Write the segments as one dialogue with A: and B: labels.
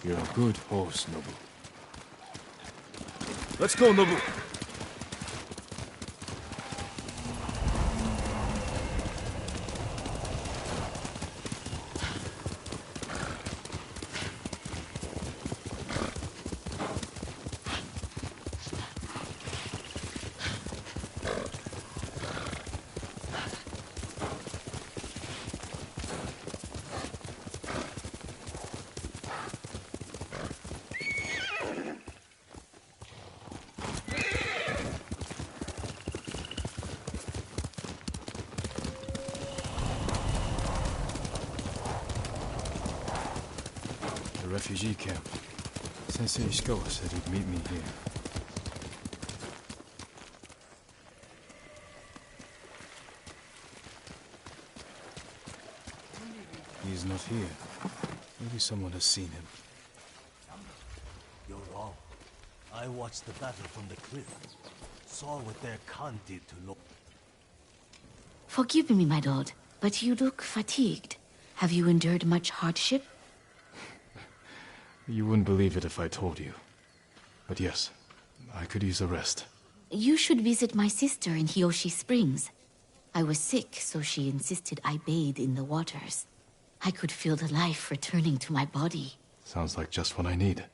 A: You're a good horse, Nobu. Let's go, Nobu. Refugee camp. Sensei Ishikawa said he'd meet me here. He's not here. Maybe someone has seen him.
B: You're wrong. I watched the battle from the cliff. Saw what their Khan did to Lo.
C: Forgive me, my lord, but you look fatigued. Have you endured much hardship?
A: You wouldn't believe it if I told you. But yes, I could use a rest.
C: You should visit my sister in Hiyoshi Springs. I was sick, so she insisted I bathe in the waters. I could feel the life returning to my body.
A: Sounds like just what I need.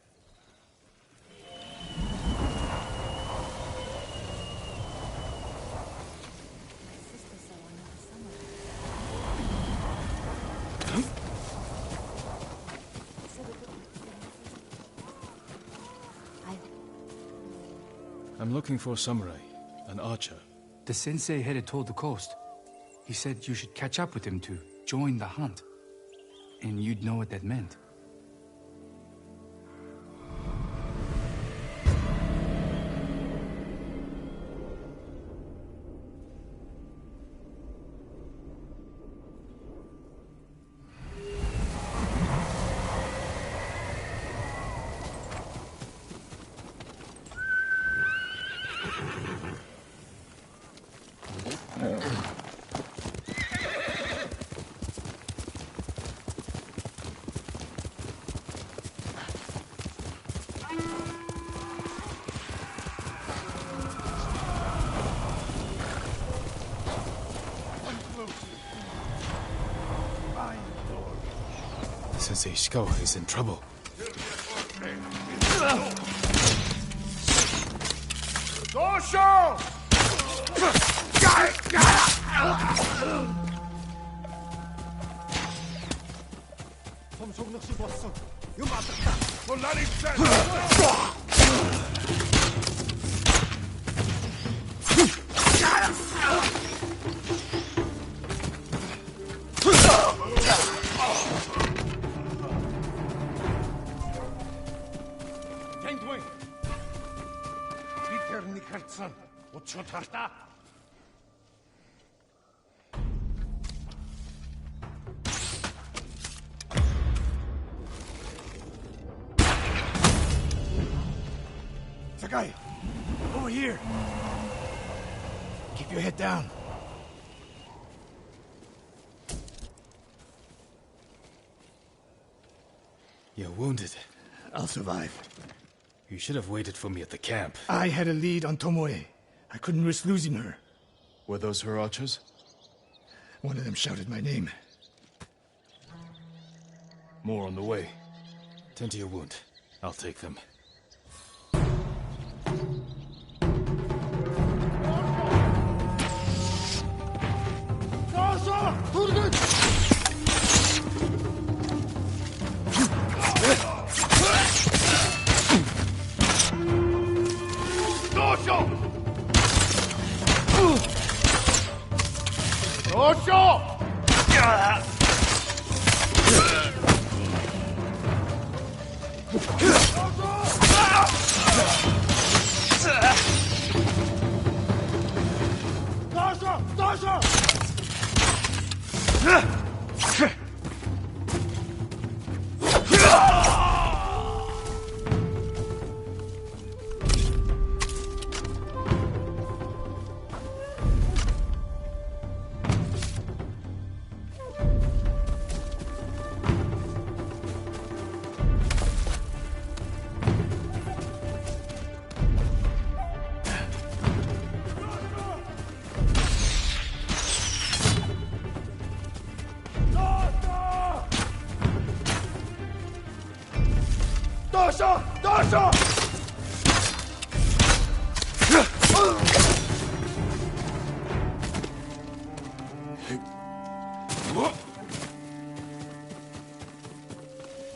A: I'm looking for a samurai, an archer.
D: The sensei headed toward the coast. He said you should catch up with him to join the hunt. And you'd know what that meant.
A: Sensei Ishikawa is in trouble.
E: Sakai, over here. Keep your head down.
A: You're wounded.
E: I'll survive.
A: You should have waited for me at the camp.
E: I had a lead on Tomoe. I couldn't risk losing her.
A: Were those her archers?
E: One of them shouted my name.
A: More on the way. Tend to your wound. I'll take them.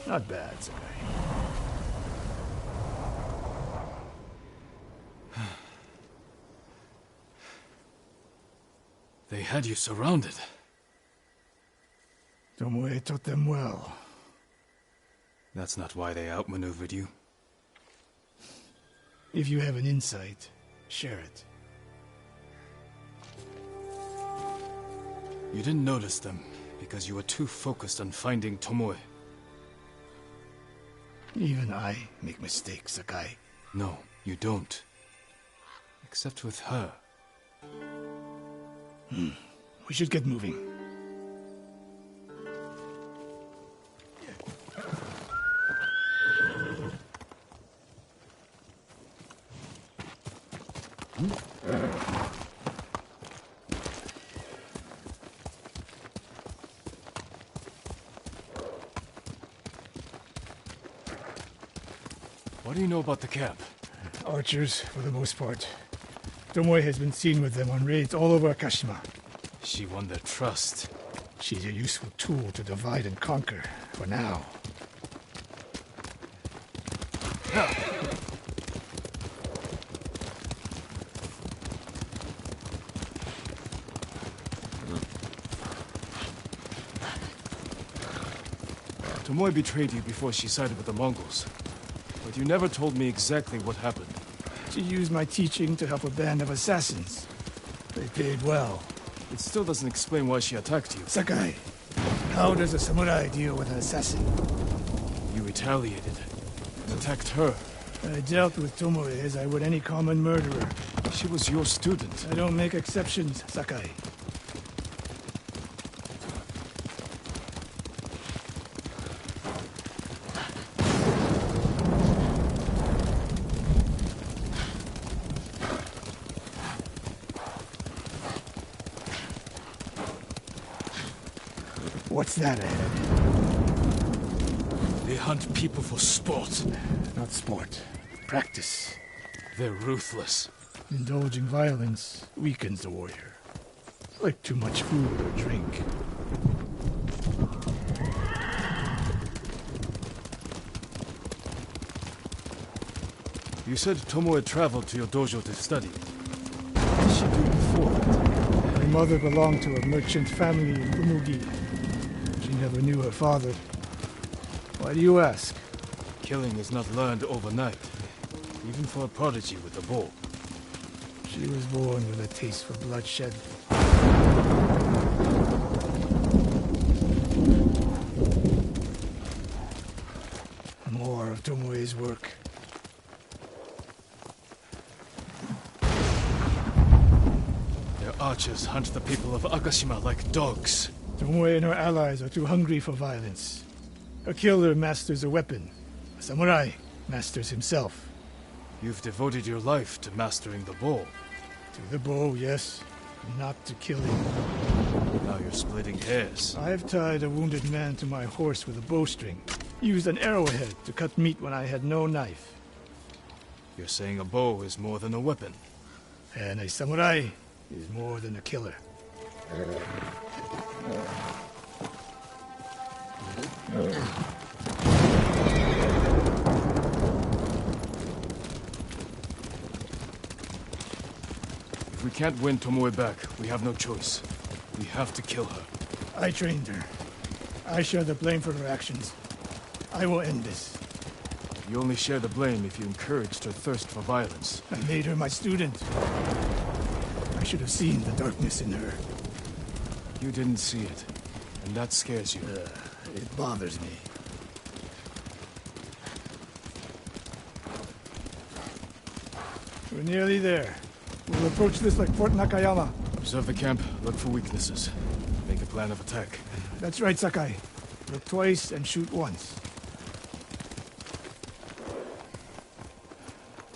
E: Not bad, Sakai.
A: They had you surrounded.
E: Tomoe taught them well.
A: That's not why they outmaneuvered you.
E: If you have an insight, share it.
A: You didn't notice them because you were too focused on finding Tomoe.
E: Even I make mistakes, Sakai.
A: No, you don't. Except with her.
E: We should get moving.
A: What do you know about the camp?
E: Archers, for the most part. Tomoe has been seen with them on raids all over Akashima.
A: She won their trust.
E: She's a useful tool to divide and conquer, for now.
A: Tomoe betrayed you before she sided with the Mongols. But you never told me exactly what happened.
E: She used my teaching to help a band of assassins. They paid well.
A: It still doesn't explain why she attacked you.
E: Sakai, how does a samurai deal with an assassin?
A: You retaliated and attacked her.
E: I dealt with Tomoe as I would any common murderer.
A: She was your student.
E: I don't make exceptions, Sakai. What's that ahead?
A: They hunt people for sport.
E: Not sport. Practice.
A: They're ruthless.
E: Indulging violence weakens the warrior. Like too much food or drink.
A: You said Tomoe traveled to your dojo to study. What did she do before that?
E: My mother belonged to a merchant family in Umugi. She never knew her father. Why do you ask?
A: Killing is not learned overnight, even for a prodigy with a bow.
E: She was born with a taste for bloodshed. More of Tomoe's work.
A: Their archers hunt the people of Akashima like dogs.
E: Tomoe and her allies are too hungry for violence. A killer masters a weapon. A samurai masters himself.
A: You've devoted your life to mastering the bow.
E: To the bow, yes. Not to killing.
A: Now you're splitting hairs.
E: I've tied a wounded man to my horse with a bowstring. Used an arrowhead to cut meat when I had no knife.
A: You're saying a bow is more than a weapon.
E: And a samurai is more than a killer.
A: If we can't win Tomoe back, we have no choice. We have to kill her.
E: I trained her. I share the blame for her actions. I will end this.
A: You only share the blame if you encouraged her thirst for violence.
E: I made her my student. I should have seen the darkness in her.
A: You didn't see it, and that scares you.
E: It bothers me. We're nearly there. We'll approach this like Fort Nakayama.
A: Observe the camp, look for weaknesses. Make a plan of attack.
E: That's right, Sakai. Look twice and shoot once.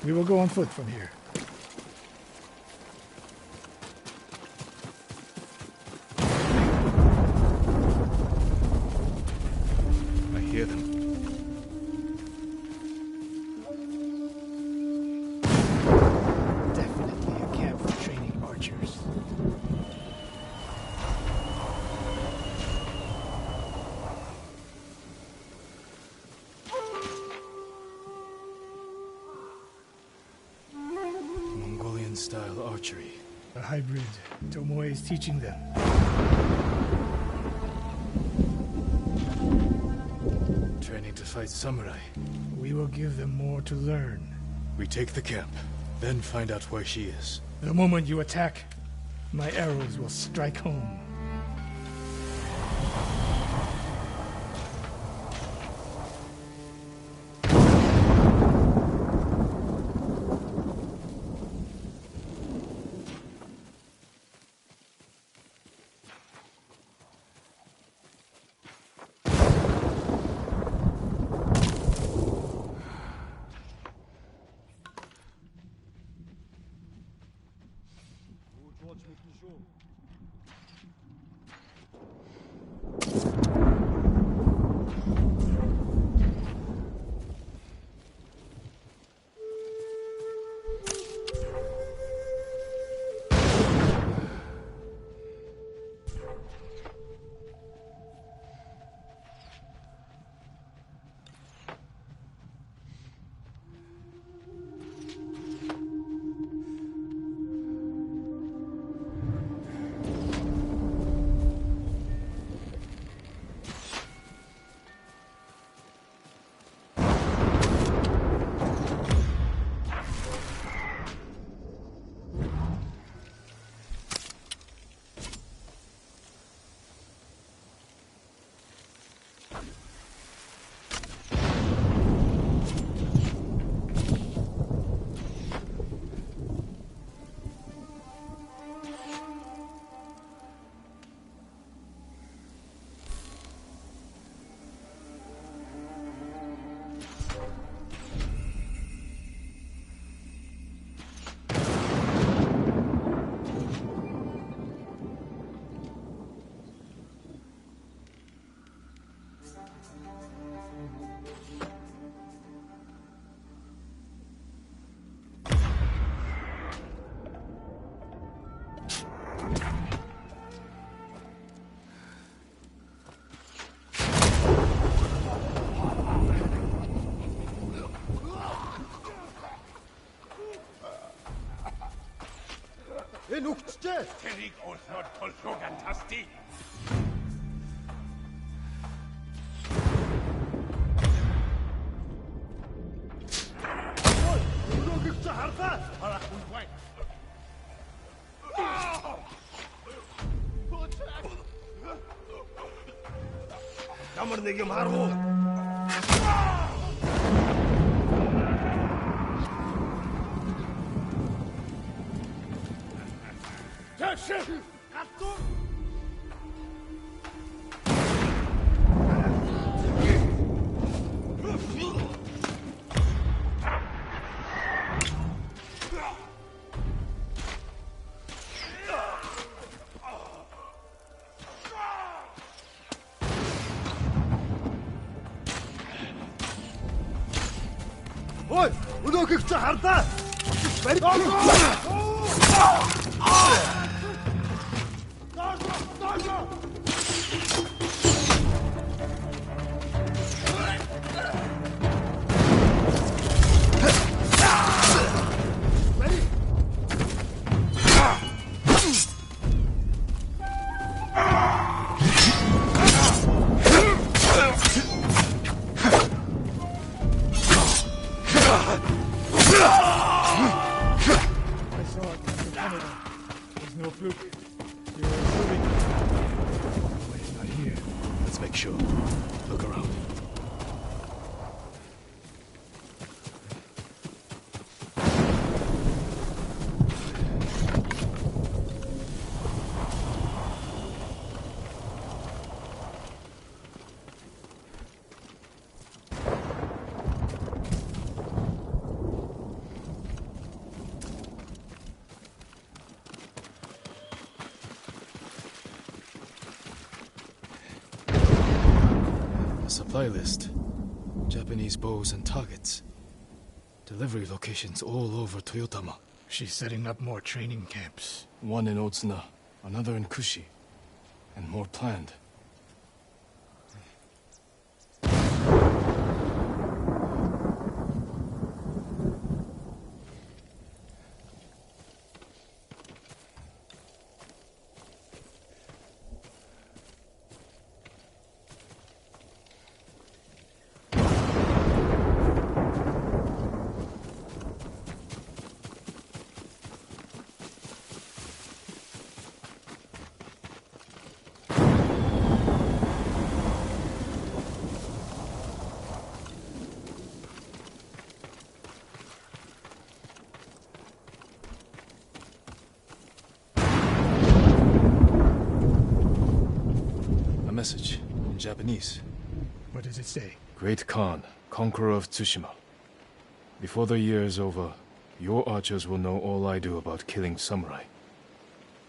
E: We will go on foot from here.
A: I hear them. style archery.
E: A hybrid. Tomoe is teaching them.
A: Training to fight samurai.
E: We will give them more to learn.
A: We take the camp, then find out where she is.
E: The moment you attack, my arrows will strike home.
F: Terik olthod tollogan tasti. Ямар нэг юм харах уу? Ой, өнөөхийг чи харлаа. Барь.
A: Supply list. Japanese bows and targets. Delivery locations all over Toyotama.
E: She's setting up more training camps.
A: One in Otsuna, another in Kushi, and more planned. Japanese.
E: What does it say?
A: Great Khan, conqueror of Tsushima. Before the year is over, your archers will know all I do about killing samurai.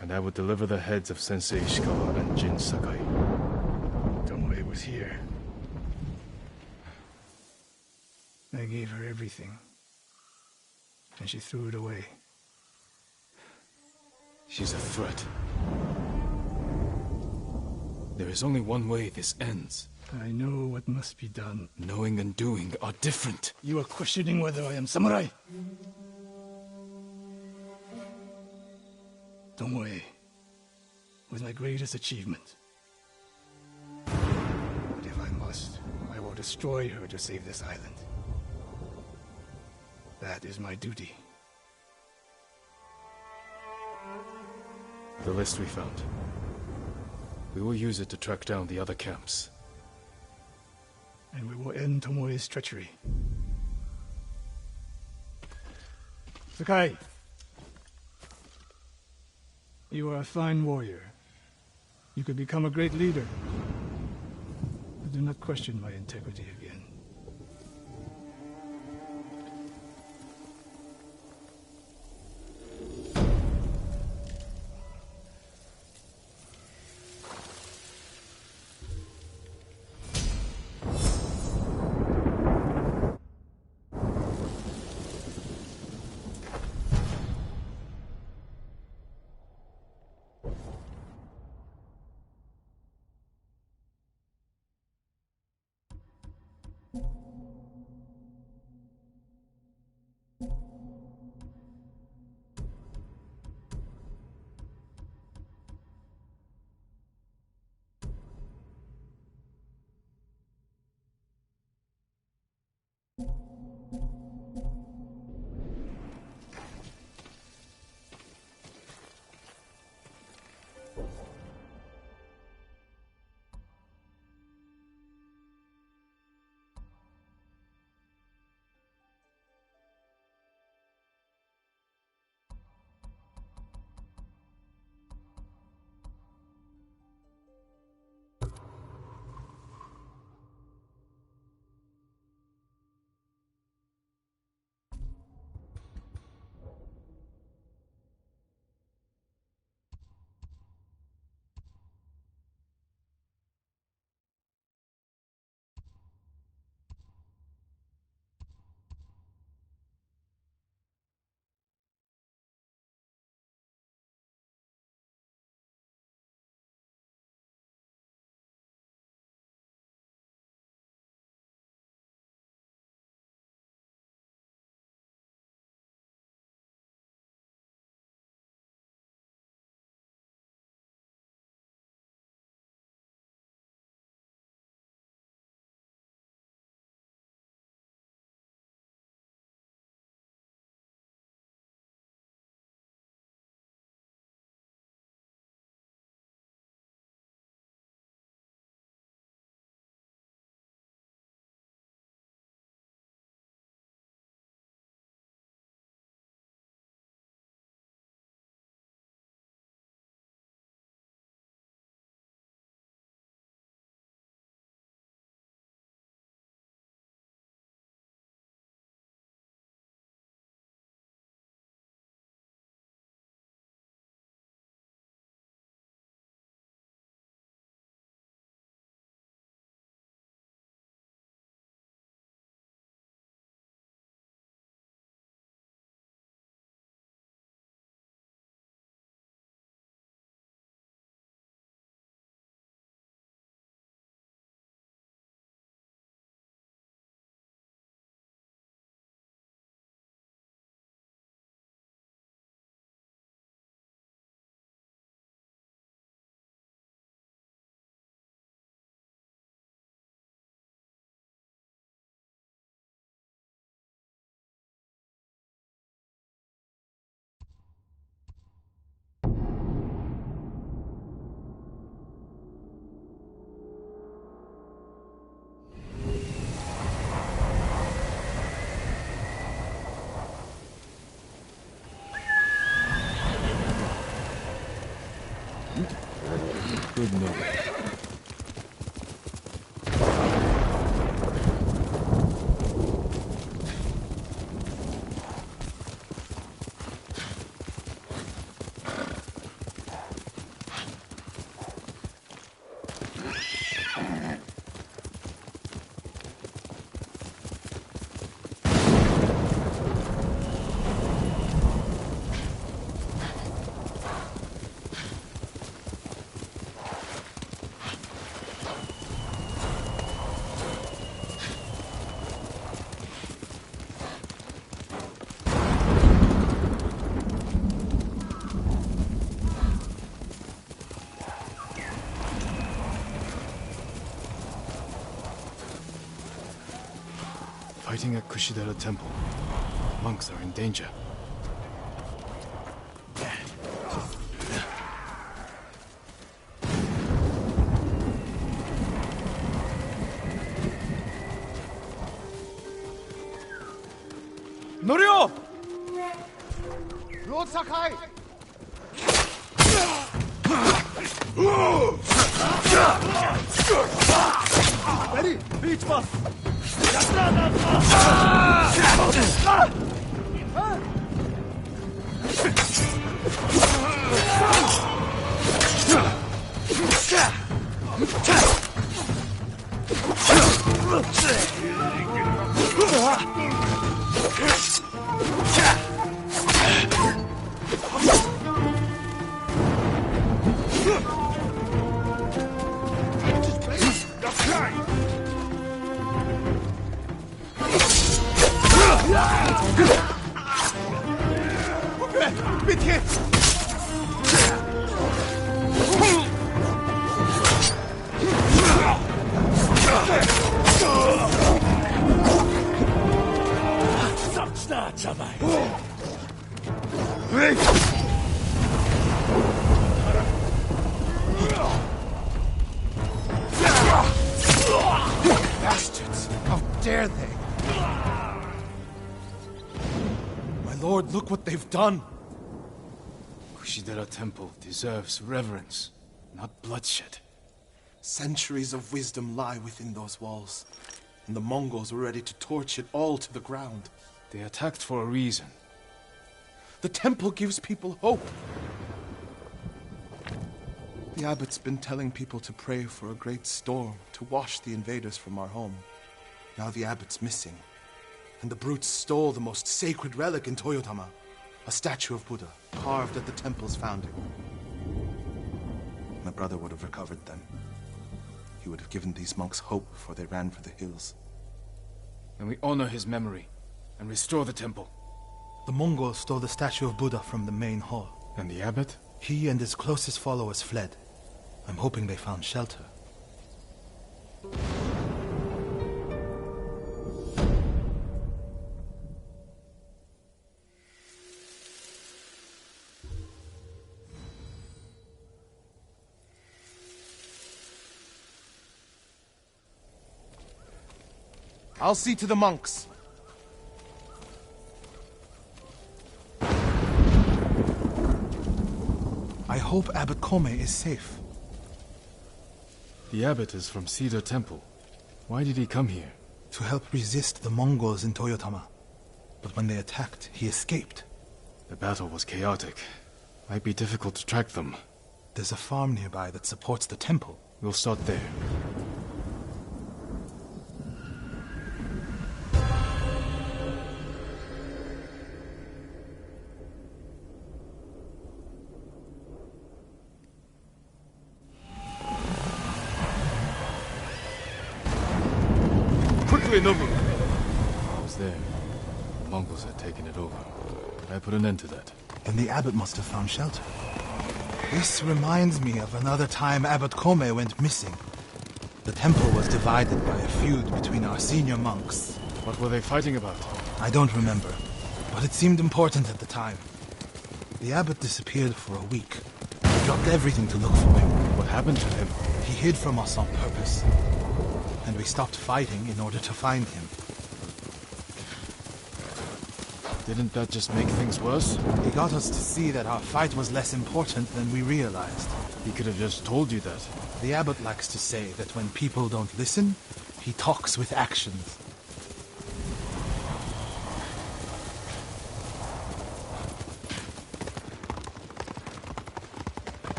A: And I will deliver the heads of Sensei Ishikawa and Jin Sakai.
E: Tomoe was here. I gave her everything. And she threw it away.
A: She's a threat. There is only one way this ends.
E: I know what must be done.
A: Knowing and doing are different.
E: You are questioning whether I am samurai? Tomoe was my greatest achievement. But if I must, I will destroy her to save this island. That is my duty.
A: The list we found. We will use it to track down the other camps.
E: And we will end Tomoe's treachery. Sakai! You are a fine warrior. You could become a great leader. But do not question my integrity again.
A: Good note. fighting at Kushidera Temple. Monks are in danger.
F: Norio! Lord Sakai! Ready? Beach bus! Bitte! Bastards! How dare they? My lord, look what they've done!
A: Kushidera Temple deserves reverence, not bloodshed.
F: Centuries of wisdom lie within those walls, and the Mongols were ready to torch it all to the ground.
A: They attacked for a reason.
F: The temple gives people hope. The abbot's been telling people to pray for a great storm to wash the invaders from our home. Now the abbot's missing, and the brutes stole the most sacred relic in Toyotama, a statue of Buddha carved at the temple's founding. My brother would have recovered them. He would have given these monks hope before they ran for the hills.
A: And we honor his memory and restore the temple.
G: The Mongols stole the statue of Buddha from the main hall.
A: And the abbot?
G: He and his closest followers fled. I'm hoping they found shelter.
F: I'll see to the monks.
G: I hope Abbot Kome is safe.
A: The abbot is from Cedar Temple. Why did he come here?
G: To help resist the Mongols in Toyotama. But when they attacked, he escaped.
A: The battle was chaotic. Might be difficult to track them.
G: There's a farm nearby that supports the temple.
A: We'll start there. Quickly, Nobu! I was there. The Mongols had taken it over. But I put an end to that.
G: Then the abbot must have found shelter. This reminds me of another time Abbot Kome went missing. The temple was divided by a feud between our senior monks.
A: What were they fighting about?
G: I don't remember, but it seemed important at the time. The abbot disappeared for a week. We dropped everything to look for him.
A: What happened to him?
G: He hid from us on purpose. And we stopped fighting in order to find him.
A: Didn't that just make things worse?
G: He got us to see that our fight was less important than we realized.
A: He could have just told you that.
G: The abbot likes to say that when people don't listen, he talks with actions.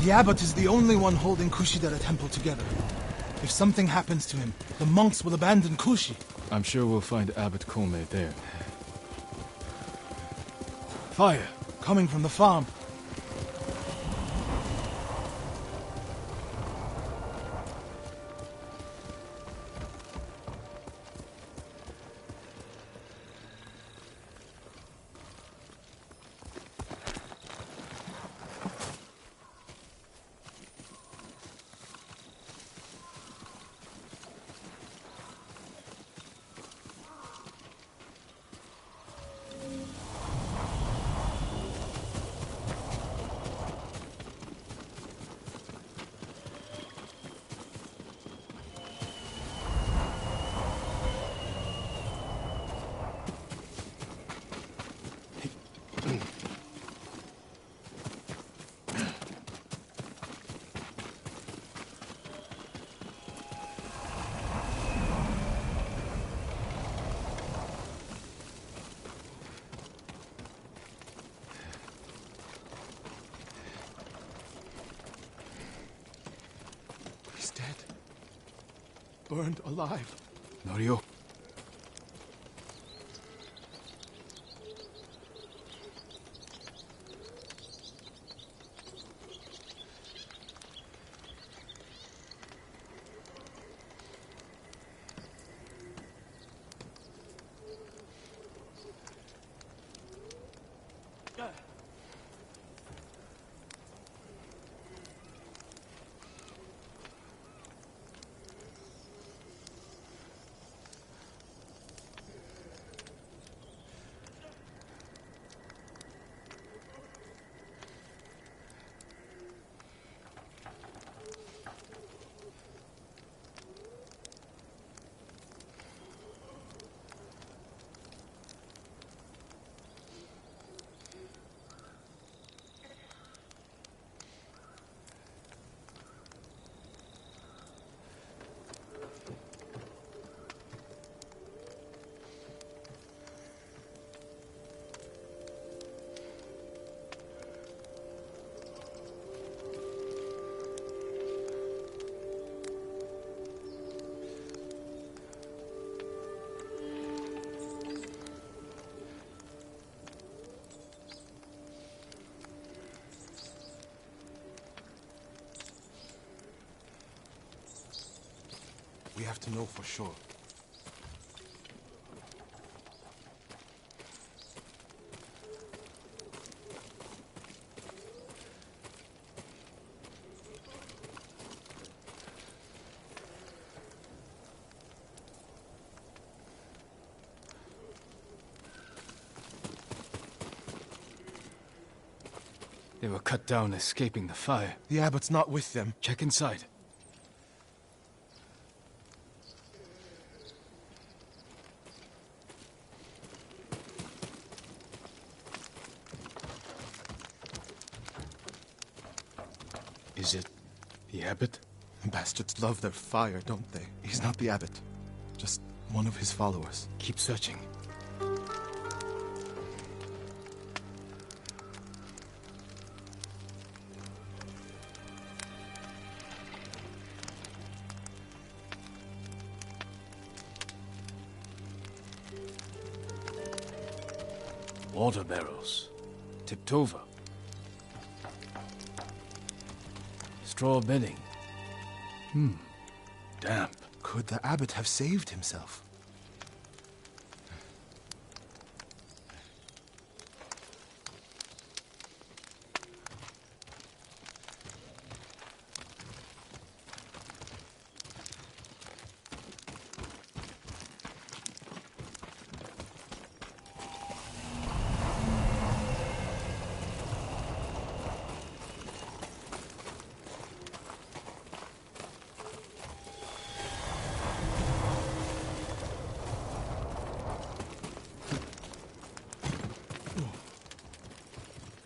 G: The abbot is the only one holding Kushidera Temple together. If something happens to him, the monks will abandon Kushi.
A: I'm sure we'll find Abbot Kome there. Fire!
G: Coming from the farm.
F: Dead. Burned alive.
A: Norio.
F: We have to know for sure.
A: They were cut down escaping the fire.
F: The abbot's not with them.
A: Check inside. Is it the abbot?
F: The bastards love their fire, don't they? He's not the abbot. Just one of his followers.
A: Keep searching. Water barrels. Tipped over. Straw bedding. Damp.
F: Could the abbot have saved himself?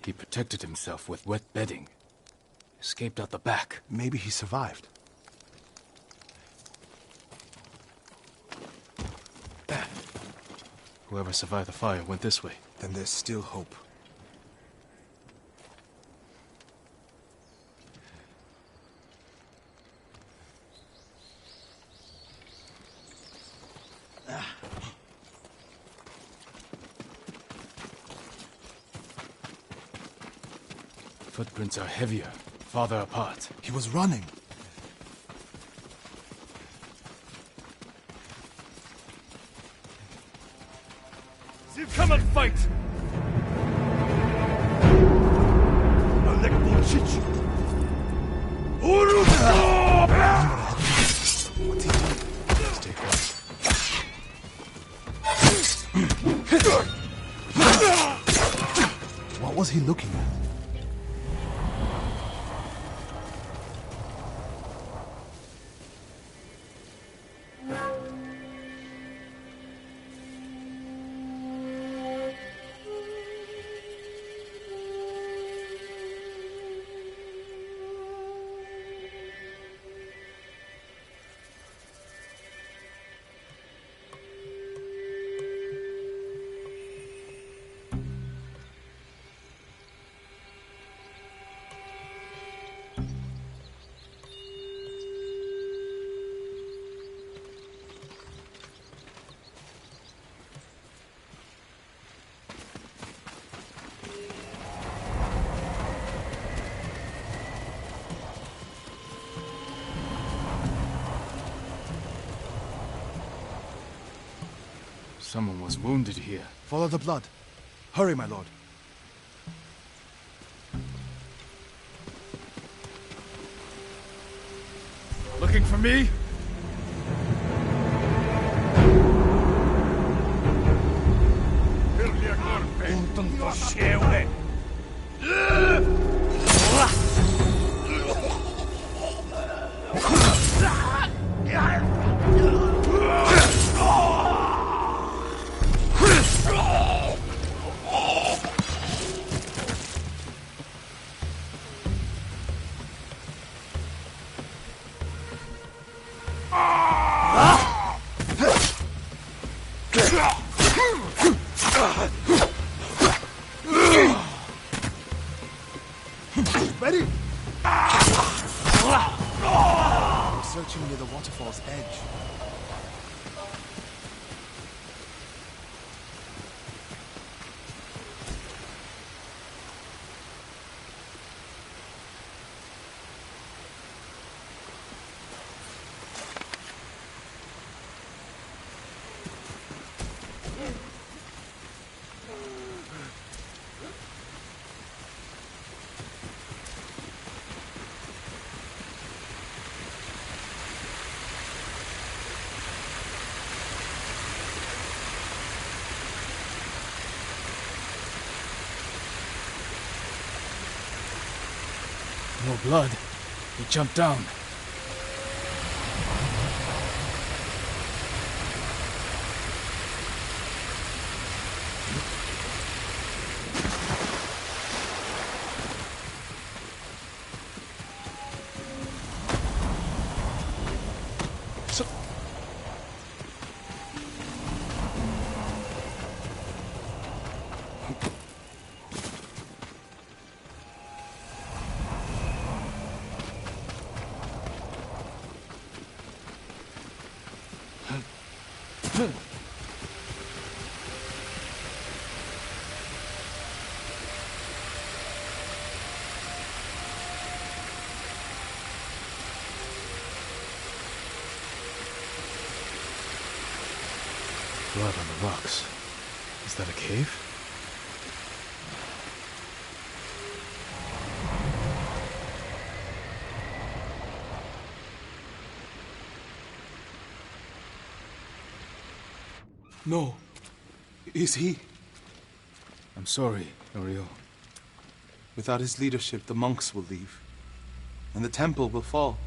A: He protected himself with wet bedding. Escaped out the back.
F: Maybe he survived.
A: Whoever survived the fire went this way.
F: Then there's still hope.
A: Footprints are heavier, farther apart.
F: He was running.
B: Come and fight!
F: What's he doing?
A: Stay quiet.
F: What was he looking at?
A: Someone was wounded here.
F: Follow the blood. Hurry, my lord.
A: Looking for me?
F: Ready? We're searching near the waterfall's edge.
A: No blood. He jumped down. Blood on the rocks. Is that a cave?
F: No. Is he?
A: I'm sorry, Norio.
F: Without his leadership, the monks will leave. And the temple will fall.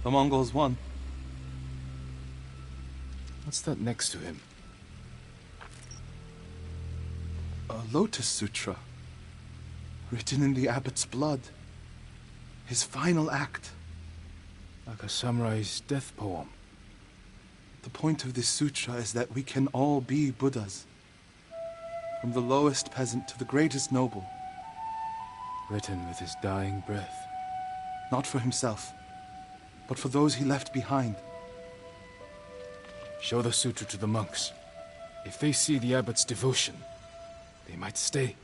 F: The Mongols won.
A: What's that next to him?
F: A Lotus Sutra. Written in the abbot's blood. His final act.
A: Like a samurai's death poem.
F: The point of this sutra is that we can all be Buddhas. From the lowest peasant to the greatest noble.
A: Written with his dying breath.
F: Not for himself, but for those he left behind.
A: Show the sutra to the monks. If they see the abbot's devotion, they might stay.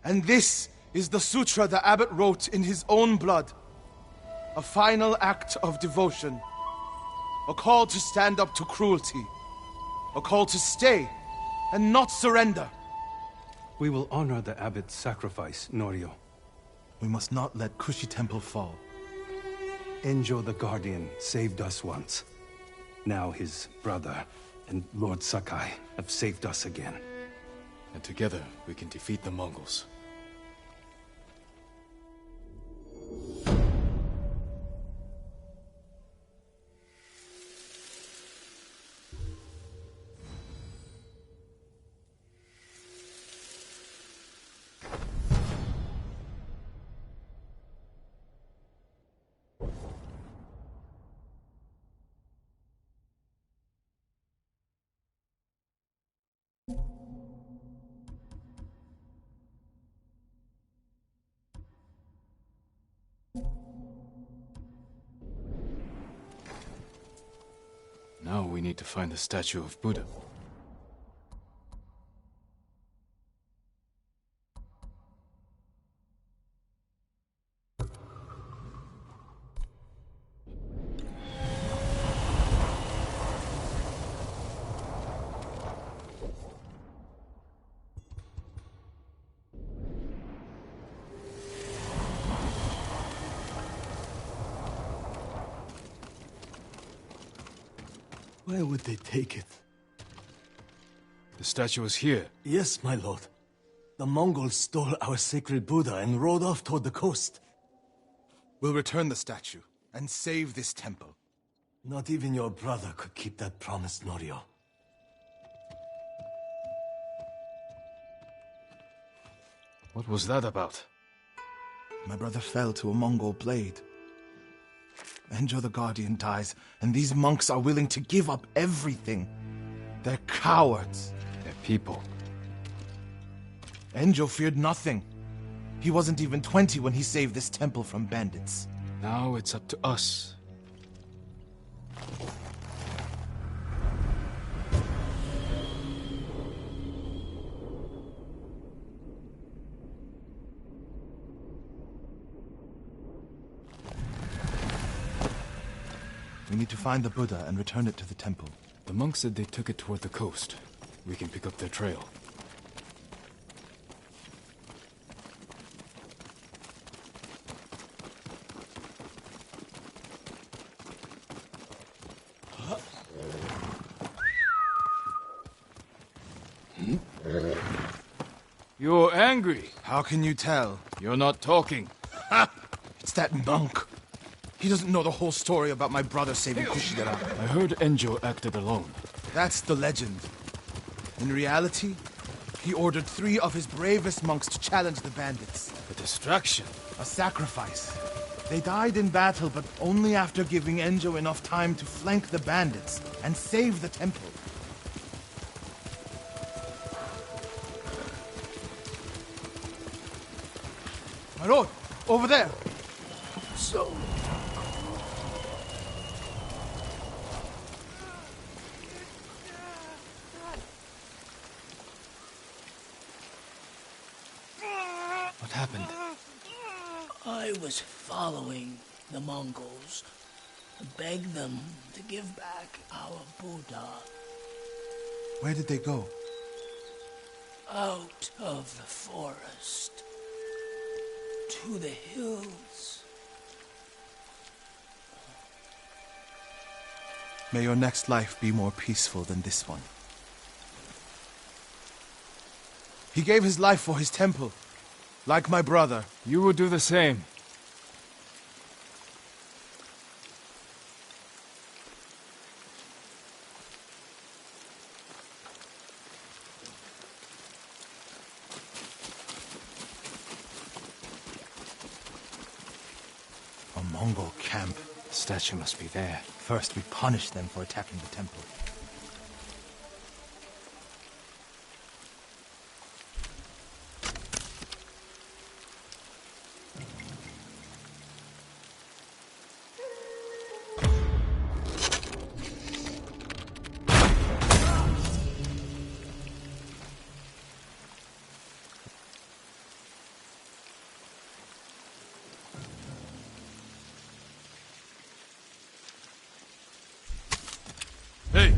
F: And this is the sutra the abbot wrote in his own blood. A final act of devotion. A call to stand up to cruelty. A call to stay and not surrender.
H: We will honor the abbot's sacrifice, Norio.
G: We must not let Kushi Temple fall.
H: Enjo the Guardian saved us once. Now his brother and Lord Sakai have saved us again.
A: And together we can defeat the Mongols. we need to find the statue of Buddha.
B: Where would they take it?
A: The statue is here.
B: Yes, my lord. The Mongols stole our sacred Buddha and rode off toward the coast.
F: We'll return the statue and save this temple.
B: Not even your brother could keep that promise, Norio.
A: What was that about?
F: My brother fell to a Mongol blade. Enjo the Guardian dies, and these monks are willing to give up everything. They're cowards.
A: They're people.
F: Enjo feared nothing. He wasn't even 20 when he saved this temple from bandits.
A: Now it's up to us.
F: We need to find the Buddha and return it to the temple.
A: The monks said they took it toward the coast. We can pick up their trail. You're angry.
F: How can you tell?
A: You're not talking.
F: Ha! It's that monk. He doesn't know the whole story about my brother saving Kushidera.
A: I heard Enjo acted alone.
F: That's the legend. In reality, he ordered 3 of his bravest monks to challenge the bandits.
A: A distraction.
F: A sacrifice. They died in battle, but only after giving Enjo enough time to flank the bandits and save the temple. My lord, over there.
B: So...
A: What happened?
I: I was following the Mongols to beg them to give back our Buddha.
F: Where did they go?
I: Out of the forest. To the hills.
F: May your next life be more peaceful than this one. He gave his life for his temple, like my brother.
A: You would do the same.
F: A Mongol camp.
A: The statue must be there.
F: First, we punish them for attacking the temple.
A: Hey!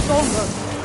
J: 少々